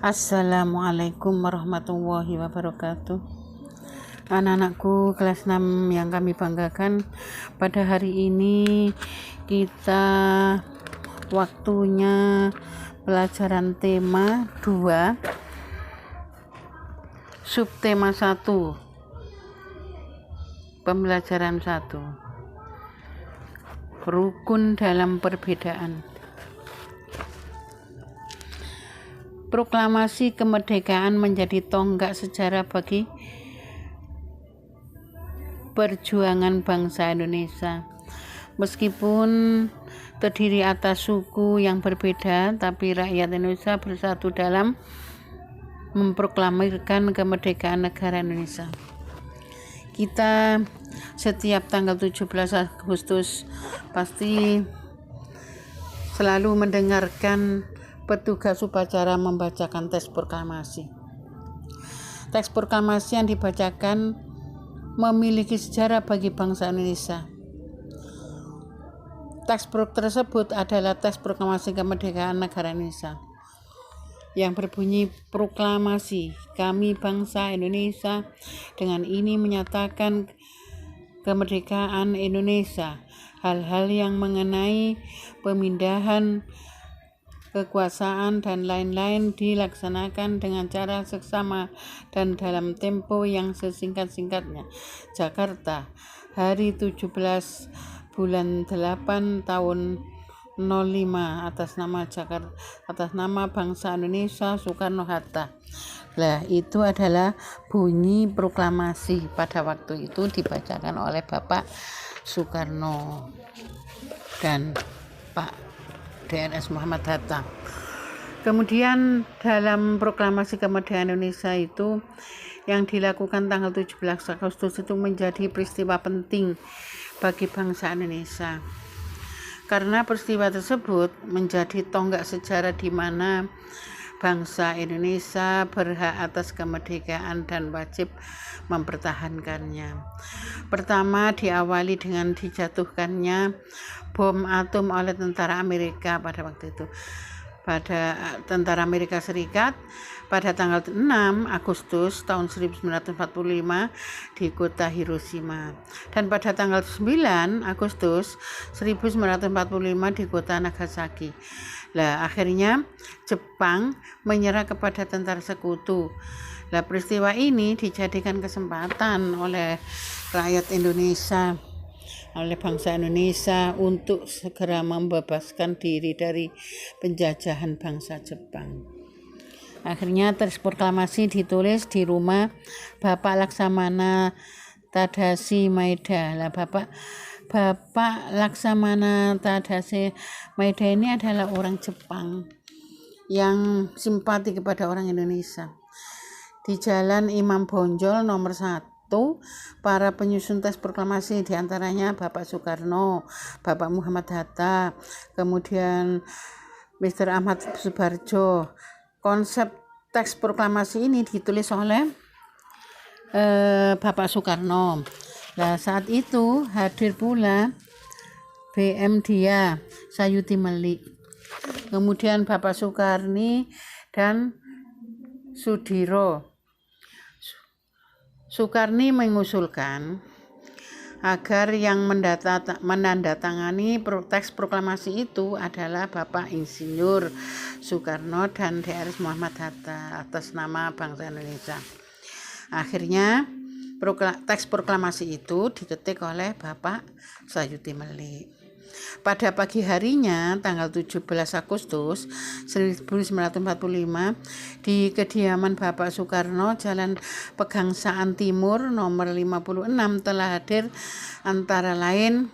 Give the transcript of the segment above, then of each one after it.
Assalamualaikum warahmatullahi wabarakatuh. Anak-anakku kelas 6 yang kami banggakan, pada hari ini kita waktunya pelajaran tema 2, subtema 1, pembelajaran 1, rukun dalam perbedaan. Proklamasi kemerdekaan menjadi tonggak sejarah bagi perjuangan bangsa Indonesia. Meskipun terdiri atas suku yang berbeda, tapi rakyat Indonesia bersatu dalam memproklamirkan kemerdekaan negara Indonesia. Kita setiap tanggal 17 Agustus pasti selalu mendengarkan petugas upacara membacakan teks proklamasi. Teks proklamasi yang dibacakan memiliki sejarah bagi bangsa Indonesia. Teks tersebut adalah teks proklamasi kemerdekaan negara Indonesia yang berbunyi, proklamasi kami bangsa Indonesia dengan ini menyatakan kemerdekaan Indonesia. Hal-hal yang mengenai pemindahan kekuasaan dan lain-lain dilaksanakan dengan cara seksama dan dalam tempo yang sesingkat-singkatnya. Jakarta, hari 17 bulan 8 tahun 05, atas nama bangsa Indonesia Soekarno-Hatta. Nah, itu adalah bunyi proklamasi pada waktu itu dibacakan oleh Bapak Soekarno dan Pak DNS Muhammad Hatta. Kemudian dalam proklamasi kemerdekaan Indonesia itu yang dilakukan tanggal 17 Agustus itu menjadi peristiwa penting bagi bangsa Indonesia. Karena peristiwa tersebut menjadi tonggak sejarah di mana bangsa Indonesia berhak atas kemerdekaan dan wajib mempertahankannya. Pertama, diawali dengan dijatuhkannya bom atom oleh tentara Amerika pada waktu itu. Pada tentara Amerika Serikat pada tanggal 6 Agustus tahun 1945 di kota Hiroshima, dan pada tanggal 9 Agustus 1945 di kota Nagasaki. Nah, akhirnya Jepang menyerah kepada tentara sekutu. Nah, peristiwa ini dijadikan kesempatan oleh rakyat Indonesia, oleh bangsa Indonesia untuk segera membebaskan diri dari penjajahan bangsa Jepang. Akhirnya teks proklamasi ditulis di rumah Bapak Laksamana Tadashi Maeda. Lah, Bapak Laksamana Tadashi Maeda ini adalah orang Jepang yang simpati kepada orang Indonesia. Di Jalan Imam Bonjol nomor 1, para penyusun teks proklamasi diantaranya Bapak Soekarno, Bapak Muhammad Hatta, kemudian Mr. Ahmad Subarjo. Konsep teks proklamasi ini ditulis oleh Bapak Soekarno. Nah, saat itu hadir pula BM Dia Sayuti Melik, kemudian Bapak Soekarni dan Sudiro. Soekarni mengusulkan agar yang menandatangani teks proklamasi itu adalah Bapak Insinyur Soekarno dan DRS Muhammad Hatta atas nama bangsa Indonesia. Akhirnya teks proklamasi itu diketik oleh Bapak Sayuti Melik. Pada pagi harinya tanggal 17 Agustus 1945 di kediaman Bapak Soekarno, Jalan Pegangsaan Timur nomor 56 telah hadir antara lain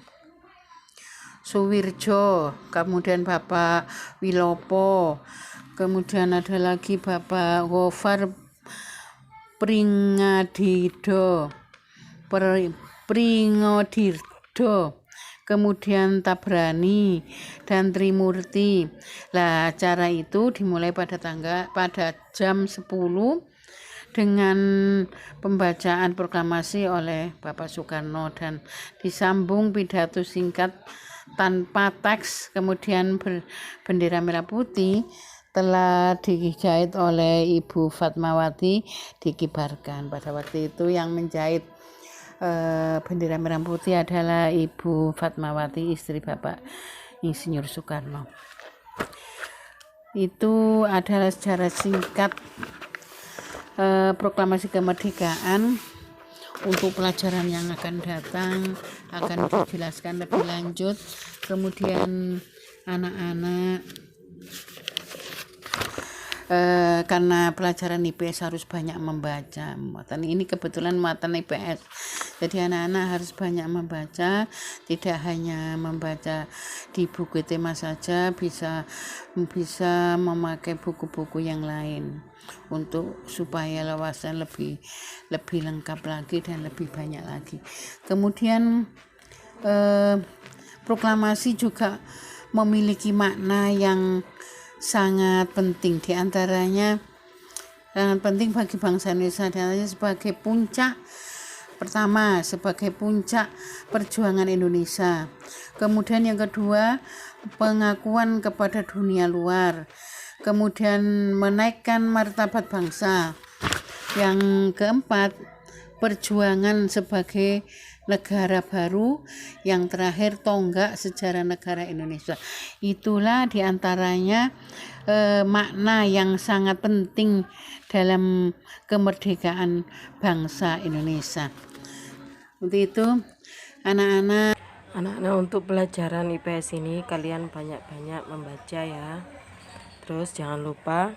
Suwirjo, kemudian Bapak Wilopo, kemudian ada lagi Bapak Gofar Pringadito, kemudian Tabrani dan Trimurti. Lah, acara itu dimulai pada jam 10 dengan pembacaan proklamasi oleh Bapak Soekarno dan disambung pidato singkat tanpa teks, kemudian bendera merah putih telah dijahit oleh Ibu Fatmawati dikibarkan. Pada waktu itu yang menjahit bendera merah putih adalah Ibu Fatmawati, istri Bapak Insinyur Soekarno. Itu adalah sejarah singkat proklamasi kemerdekaan. Untuk pelajaran yang akan datang akan dijelaskan lebih lanjut. Kemudian anak-anak karena pelajaran IPS harus banyak membaca. Ini kebetulan muatan IPS, jadi anak-anak harus banyak membaca, tidak hanya membaca di buku tema saja, bisa memakai buku-buku yang lain untuk supaya wawasan lebih lengkap lagi dan lebih banyak lagi. Kemudian proklamasi juga memiliki makna yang sangat penting, diantaranya sangat penting bagi bangsa Indonesia, diantaranya sebagai puncak pertama, sebagai puncak perjuangan Indonesia. Kemudian yang kedua, pengakuan kepada dunia luar. Kemudian menaikkan martabat bangsa. Yang keempat, perjuangan sebagai negara baru. Yang terakhir, tonggak sejarah negara Indonesia. Itulah diantaranya makna yang sangat penting dalam kemerdekaan bangsa Indonesia. Untuk itu anak-anak untuk pelajaran IPS ini kalian banyak-banyak membaca ya. Terus jangan lupa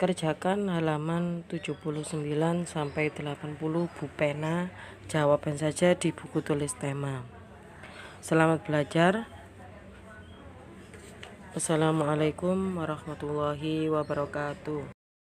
kerjakan halaman 79 sampai 80 Bu Pena, jawaban saja di buku tulis tema. Selamat belajar. Wassalamualaikum warahmatullahi wabarakatuh.